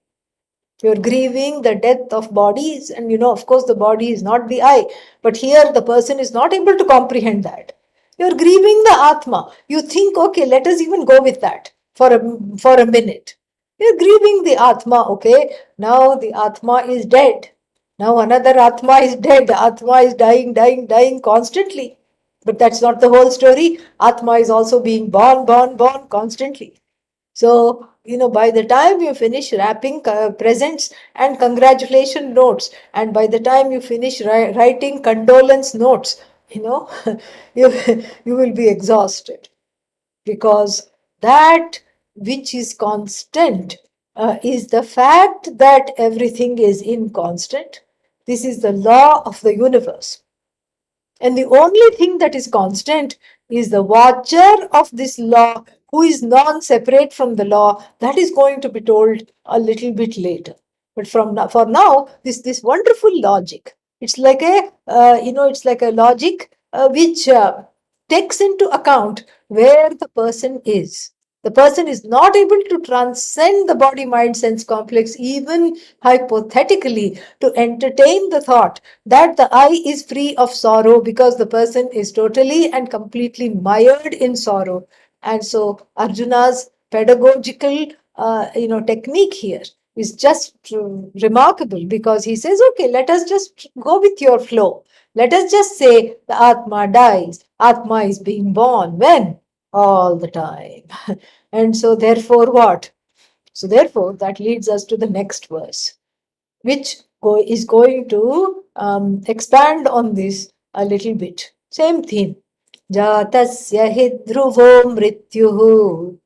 You're grieving the death of bodies, and of course, the body is not the I, but here the person is not able to comprehend that. You're grieving the Atma. You think, okay, let us even go with that for a minute. You're grieving the Atma, okay? Now the Atma is dead. Now another Atma is dead. The Atma is dying, dying, dying constantly. But that's not the whole story. Atma is also being born, born, born constantly. So, by the time you finish wrapping presents and congratulation notes, and by the time you finish writing condolence notes, you you will be exhausted. because that which is constant is the fact that everything is inconstant. This is the law of the universe. And the only thing that is constant is the watcher of this law, who is non separate from the law. That is going to be told a little bit later. But for now, this wonderful logic. It's like a it's like a logic which takes into account where the person is. The person is not able to transcend the body mind sense complex, even hypothetically, to entertain the thought that the I is free of sorrow, because the person is totally and completely mired in sorrow. And so Arjuna's pedagogical technique here is just remarkable, because he says, okay, let us just go with your flow. Let us just say the Atma dies. Atma is being born. When? All the time. And so therefore what? So therefore that leads us to the next verse, which is going to expand on this a little bit. Same theme. Jatasya hi dhruvo mrityuhu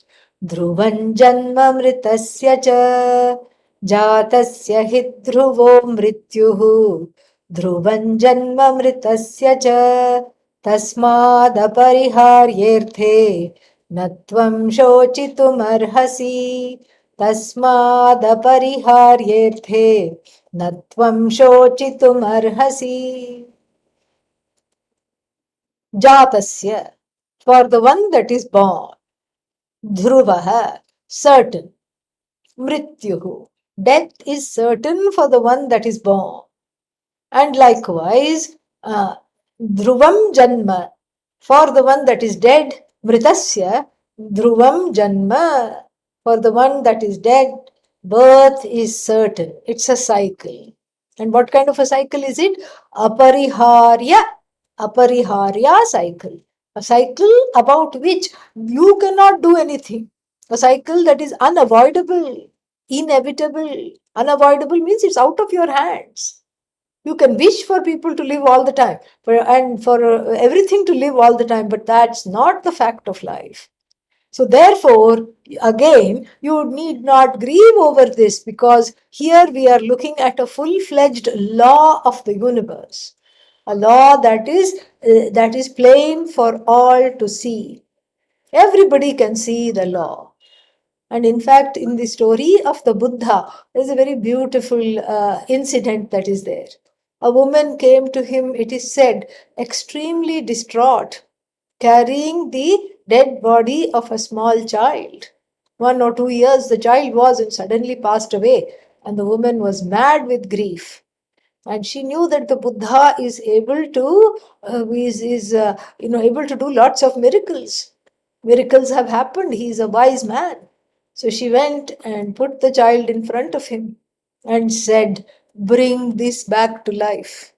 dhruvan janma mritasya cha. Jatasya hi dhruvo mrityuhu dhruvan janma mritasya cha. Tasmad apariharyerthe natvam shochitumarhasi. तस्मादपरिहार्येऽर्थे न त्वं शोचितुमर्हसि. Jatasya, for the one that is born. Dhruvaha, certain. Mrityuhu, death is certain for the one that is born. And likewise, dhruvam janma, for the one that is dead. Mritasya, dhruvam janma, for the one that is dead, birth is certain. It's a cycle. And what kind of a cycle is it? Apariharya. Apariharya cycle. A cycle about which you cannot do anything. A cycle that is unavoidable, inevitable. Unavoidable means it's out of your hands. You can wish for people to live all the time and for everything to live all the time, but that's not the fact of life. So therefore, again, you need not grieve over this, because here we are looking at a full-fledged law of the universe, a law that is plain for all to see. Everybody can see the law. And in fact, in the story of the Buddha, there's a very beautiful incident that is there. A woman came to him, it is said, extremely distraught, carrying the dead body of a small child. 1 or 2 years the child was, and suddenly passed away. And the woman was mad with grief. And she knew that the Buddha is able to able to do lots of miracles. Miracles have happened. He is a wise man. So she went and put the child in front of him and said, "Bring this back to life.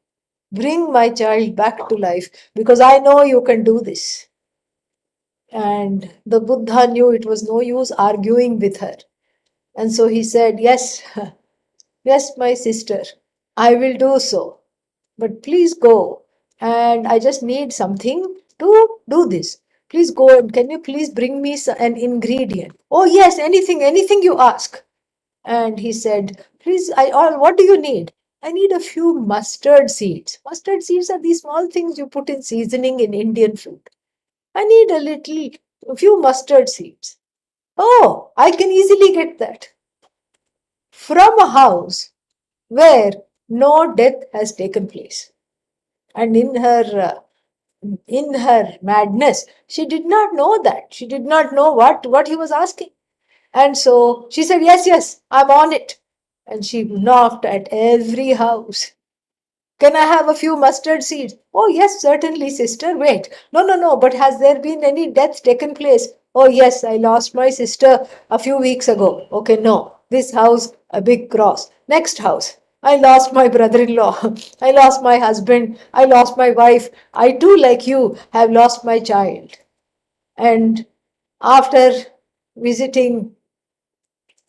Bring my child back to life, because I know you can do this." And the Buddha knew it was no use arguing with her. And so he said, "Yes, yes, my sister, I will do so. But please go. And I just need something to do this. Please go, and can you please bring me an ingredient?" "Oh, yes, anything you ask." And he said, "Please, what do you need?" "I need a few mustard seeds." Mustard seeds are these small things you put in seasoning in Indian food. "I need a few mustard seeds." "Oh, I can easily get that." From a house where no death has taken place. And in her madness, she did not know that. She did not know what he was asking. And so she said, yes, I'm on it. And she knocked at every house. "Can I have a few mustard seeds?" "Oh, yes, certainly, sister. Wait. No. But has there been any death taken place?" "Oh, yes, I lost my sister a few weeks ago." "Okay, no. This house, a big cross. Next house, I lost my brother-in-law. I lost my husband. I lost my wife. I too, like you, have lost my child." And after visiting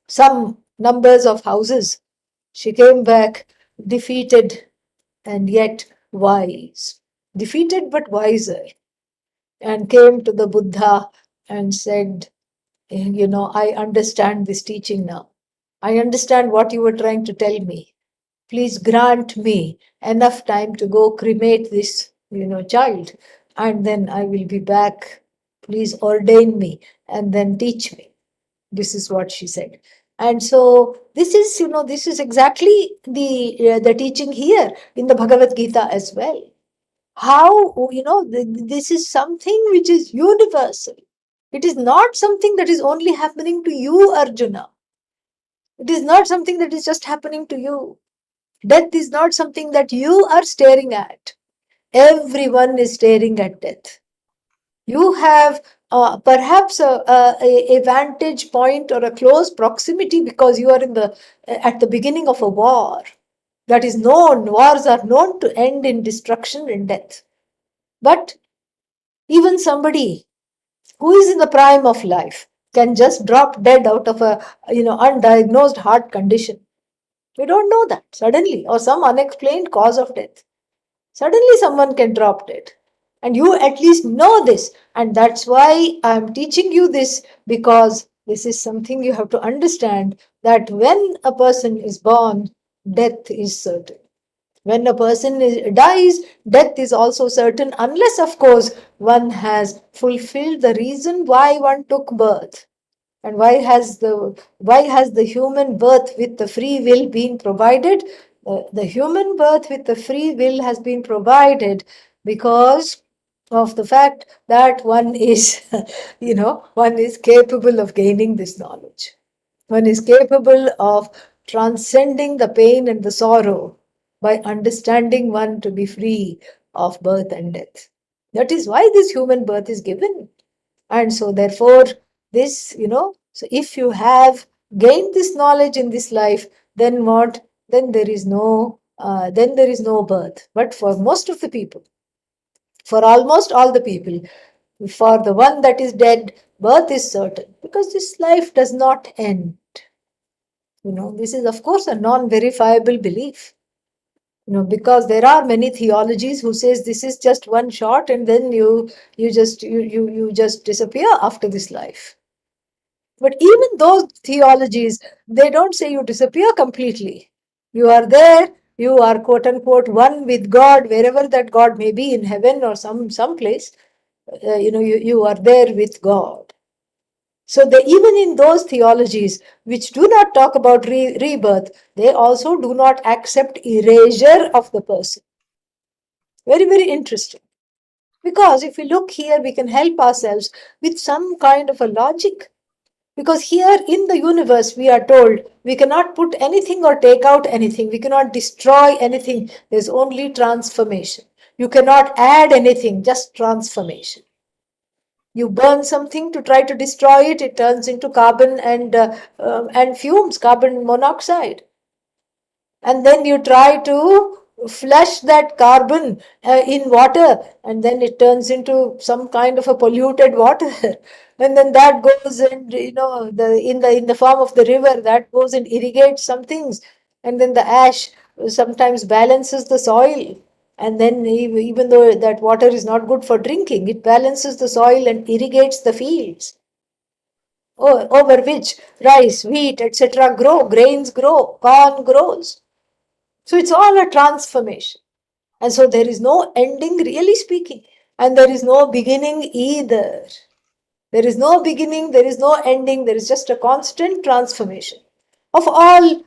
some numbers of houses, she came back defeated and yet wise. Defeated but wiser. And came to the Buddha and said, I understand this teaching now. I understand what you were trying to tell me. Please grant me enough time to go cremate this, child, and then I will be back. Please ordain me and then teach me. This is what she said. And so this is exactly the teaching here in the Bhagavad Gita as well. How, this is something which is universal. It is not something that is only happening to you, Arjuna. It is not something that is just happening to you. Death is not something that you are staring at. Everyone is staring at death. You have perhaps a vantage point or a close proximity because you are at the beginning of a war. That is known. Wars are known to end in destruction and death. But even somebody who is in the prime of life can just drop dead out of a undiagnosed heart condition. We don't know that suddenly, or some unexplained cause of death. Suddenly someone can drop dead. And you at least know this. And that's why I'm teaching you this, because this is something you have to understand, that when a person is born, death is certain. When a person dies, death is also certain, unless, of course, one has fulfilled the reason why one took birth. And why has the human birth with the free will been provided? The human birth with the free will has been provided because of the fact that one is, one is capable of gaining this knowledge. One is capable of transcending the pain and the sorrow by understanding one to be free of birth and death. That is why this human birth is given. And so, therefore, so if you have gained this knowledge in this life, then what? Then there is no birth. But for most of the people, for almost all the people, for the one that is dead, birth is certain, because this life does not end. This is, of course, a non-verifiable belief. Because there are many theologies who says this is just one shot and then you just disappear after this life. But even those theologies, they don't say you disappear completely. You are there, you are quote unquote one with God, wherever that God may be, in heaven or some place. You are there with God. So even in those theologies which do not talk about rebirth, they also do not accept erasure of the person. Very, very interesting. Because if we look here, we can help ourselves with some kind of a logic. Because here in the universe, we are told we cannot put anything or take out anything. We cannot destroy anything. There's only transformation. You cannot add anything, just transformation. You burn something to try to destroy it, it turns into carbon and fumes, carbon monoxide. And then you try to flush that carbon in water, and then it turns into some kind of a polluted water. And then that goes and in the form of the river, that goes and irrigates some things. And then the ash sometimes balances the soil. And then even though that water is not good for drinking, it balances the soil and irrigates the fields, over which rice, wheat, etc. grow, grains grow, corn grows. So it's all a transformation. And so there is no ending, really speaking. And there is no beginning either. There is no beginning, there is no ending, there is just a constant transformation of all,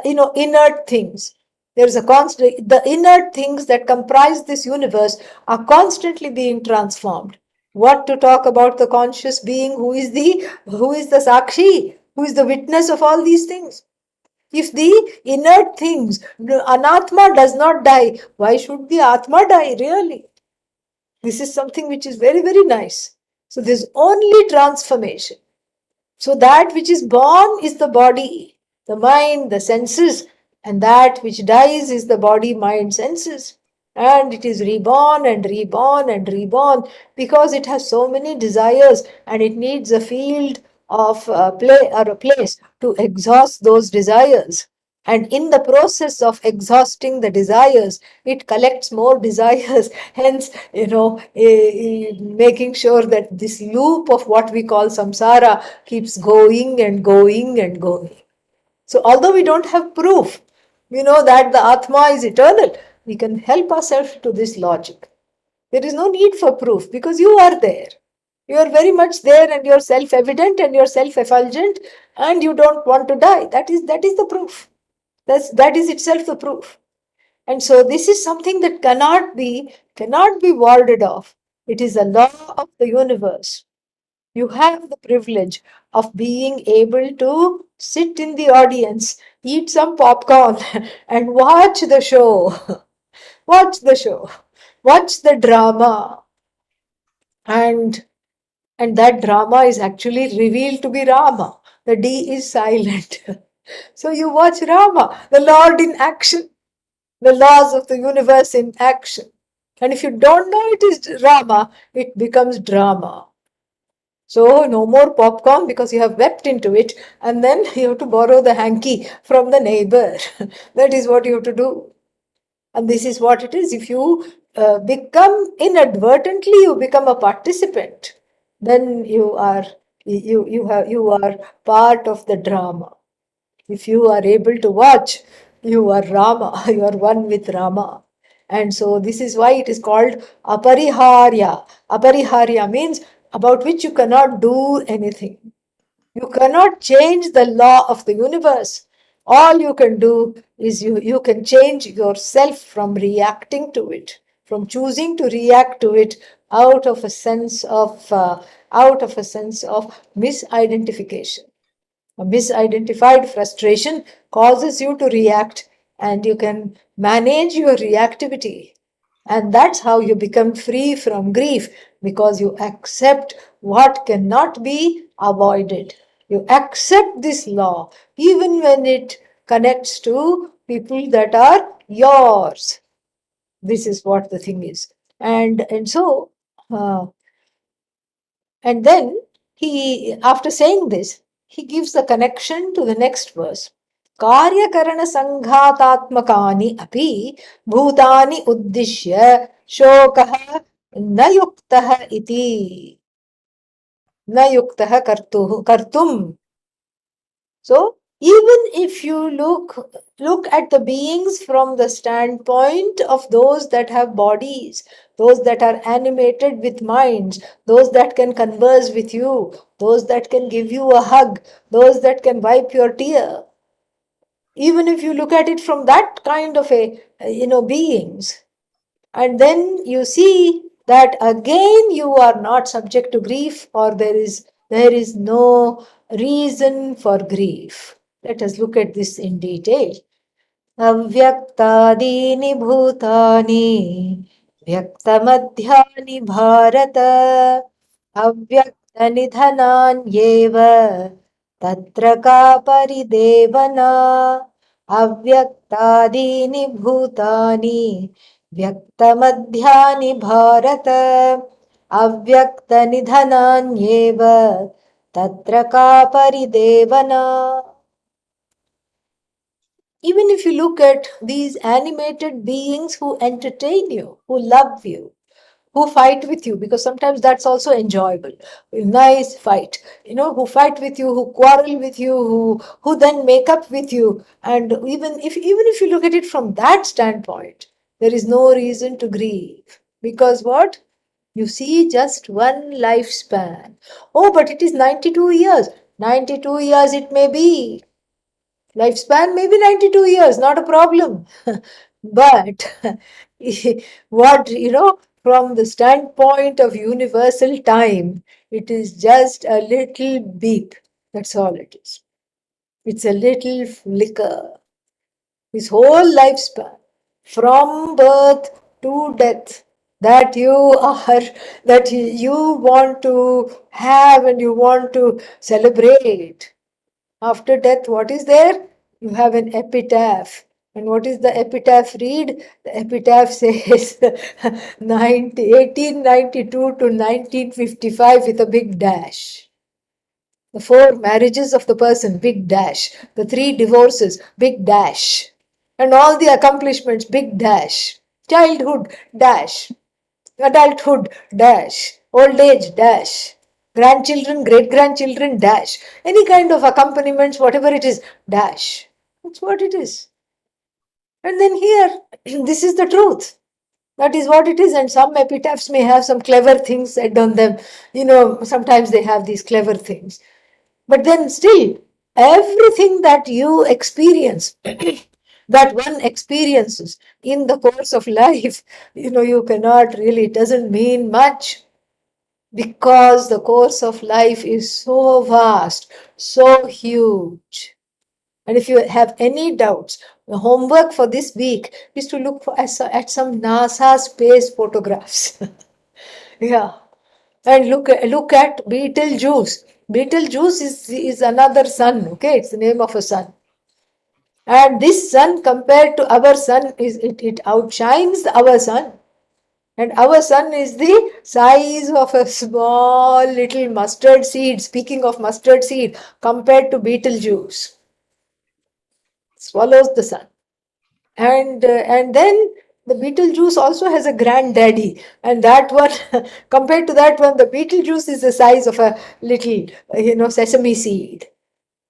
inert things. There is the inert things that comprise this universe are constantly being transformed. What to talk about the conscious being who is the Sakshi, who is the witness of all these things? If the inert things, Anatma does not die, why should the Atma die really? This is something which is very, very nice. So there's only transformation. So that which is born is the body, the mind, the senses, and that which dies is the body, mind, senses. And it is reborn and reborn and reborn because it has so many desires and it needs a field of play or a place to exhaust those desires. And in the process of exhausting the desires, it collects more desires, hence, making sure that this loop of what we call samsara keeps going and going and going. So, although we don't have proof, we know that the Atma is eternal, we can help ourselves to this logic. There is no need for proof because you are there. You are very much there and you're self evident and you're self effulgent and you don't want to die. That is the proof. That is itself the proof. And so this is something that cannot be warded off. It is a law of the universe. You have the privilege of being able to sit in the audience, eat some popcorn, and watch the show. Watch the show. Watch the drama. And that drama is actually revealed to be Rama. The D is silent. So you watch Rama, the Lord in action, the laws of the universe in action. And if you don't know it is Rama, it becomes drama. So no more popcorn because you have wept into it, and then you have to borrow the hanky from the neighbor. That is what you have to do. And this is what it is. If you become inadvertently, you become a participant, then you are part of the drama. If you are able to watch, you are Rama, you are one with Rama. And so this is why it is called apariharya. Apariharya means about which you cannot do anything. You cannot change the law of the universe. All you can do is you can change yourself from reacting to it, from choosing to react to it out of a sense of misidentification. A misidentified frustration causes you to react, and you can manage your reactivity. And that's how you become free from grief, because you accept what cannot be avoided. You accept this law, even when it connects to people that are yours. This is what the thing is. And so, uh, and then after saying this, he gives the connection to the next verse. कार्यकरण संघातात्मकानि अपि भूतानि उद्दिश्य शोकः न युक्तः इति न युक्तः कर्तुम्. So even if you look at the beings from the standpoint of those that have bodies, those that are animated with minds, those that can converse with you, those that can give you a hug, those that can wipe your tear, even if you look at it from that kind of beings, and then you see that again you are not subject to grief, or there is no reason for grief. Let us look at this in detail. Avyaktaadini bhutani vyaktamadhyani bharata avyaktanidhananyeva tatra ka paridevana. Avyaktaadini bhutani व्यक्तमध्यानि Bharat अव्यक्तनिधनान्येव तत्र का परिदेवना. Even if you look at these animated beings who entertain you, who love you, who fight with you, because sometimes that's also enjoyable. Nice fight, who fight with you, who quarrel with you, who then make up with you. And even if you look at it from that standpoint, there is no reason to grieve. Because what? You see just one lifespan. Oh, but it is 92 years. 92 years it may be. Lifespan may be 92 years, not a problem. But from the standpoint of universal time, it is just a little beep. That's all it is. It's a little flicker. His whole lifespan, from birth to death, that you want to have and you want to celebrate. After death, what is there? You have an epitaph. And what is the epitaph read? The epitaph says 1892 to 1955 with a big dash. The 4 marriages of the person, big dash. The 3 divorces, big dash. And all the accomplishments, big dash. Childhood, dash. Adulthood, dash. Old age, dash. Grandchildren, great grandchildren, dash. Any kind of accompaniments, whatever it is, dash. That's what it is. And then here, this is the truth. That is what it is. And some epitaphs may have some clever things said on them. Sometimes they have these clever things. But then still, everything that you experience, that one experiences in the course of life, you cannot really, it doesn't mean much, because the course of life is so vast, so huge. And if you have any doubts, the homework for this week is to look at some NASA space photographs. Yeah. And look at Betelgeuse. Betelgeuse is another sun, okay? It's the name of a sun. And this sun compared to our sun, it outshines our sun. And our sun is the size of a small little mustard seed. Speaking of mustard seed, compared to Betelgeuse, swallows the sun. And then the Beetlejuice also has a granddaddy, and that one compared to that one, the Beetlejuice is the size of a little sesame seed.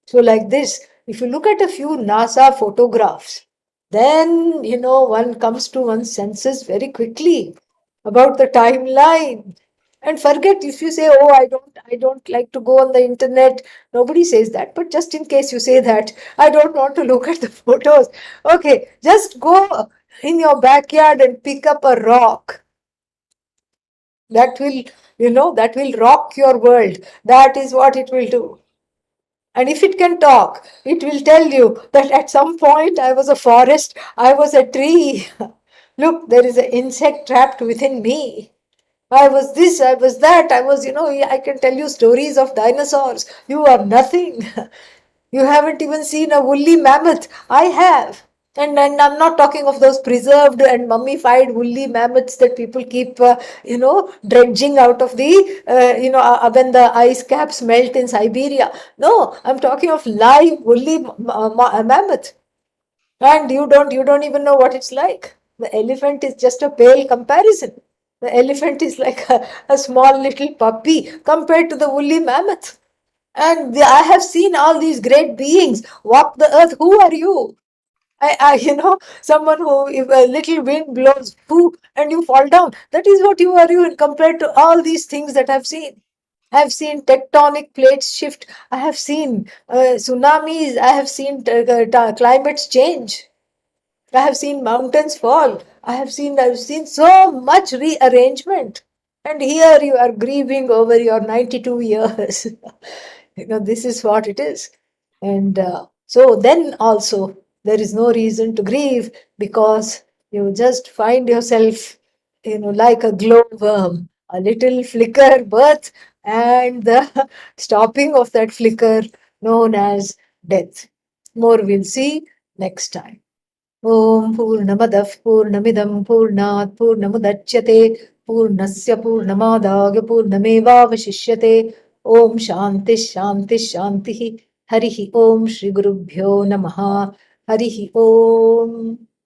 So like this, if you look at a few NASA photographs, then one comes to one's senses very quickly about the timeline. And forget, if you say, oh, I don't like to go on the internet. Nobody says that, but just in case you say that, I don't want to look at the photos. Okay, just go in your backyard and pick up a rock. That will rock your world. That is what it will do. And if it can talk, it will tell you that at some point I was a forest, I was a tree. Look, there is an insect trapped within me. I was this, I was that, I can tell you stories of dinosaurs. You are nothing. You haven't even seen a woolly mammoth. I have. And I'm not talking of those preserved and mummified woolly mammoths that people keep, dredging out of when the ice caps melt in Siberia. No, I'm talking of live woolly mammoth. And you don't even know what it's like. The elephant is just a pale comparison. The elephant is like a small little puppy compared to the woolly mammoth. And I have seen all these great beings walk the earth. Who are you? Someone who, if a little wind blows, who, and you fall down. That is what you are, you, compared to all these things that I've seen. I've seen tectonic plates shift. I have seen tsunamis. I have seen climates change. I have seen mountains fall. I've seen so much rearrangement. And here you are grieving over your 92 years. This is what it is. And so then also there is no reason to grieve, because you just find yourself, like a glowworm, a little flicker birth, and the stopping of that flicker known as death. More we'll see next time. ॐ पूर्णमदः पूर्णमिदं पूर्णात् पूर्णमुदच्यते पूर्णस्य पूर्णमादाय पूर्णमेवावशिष्यते ॐ शान्तिः शान्तिः शान्तिः हरिः ॐ श्रीगुरुभ्यो नमः हरिः ॐ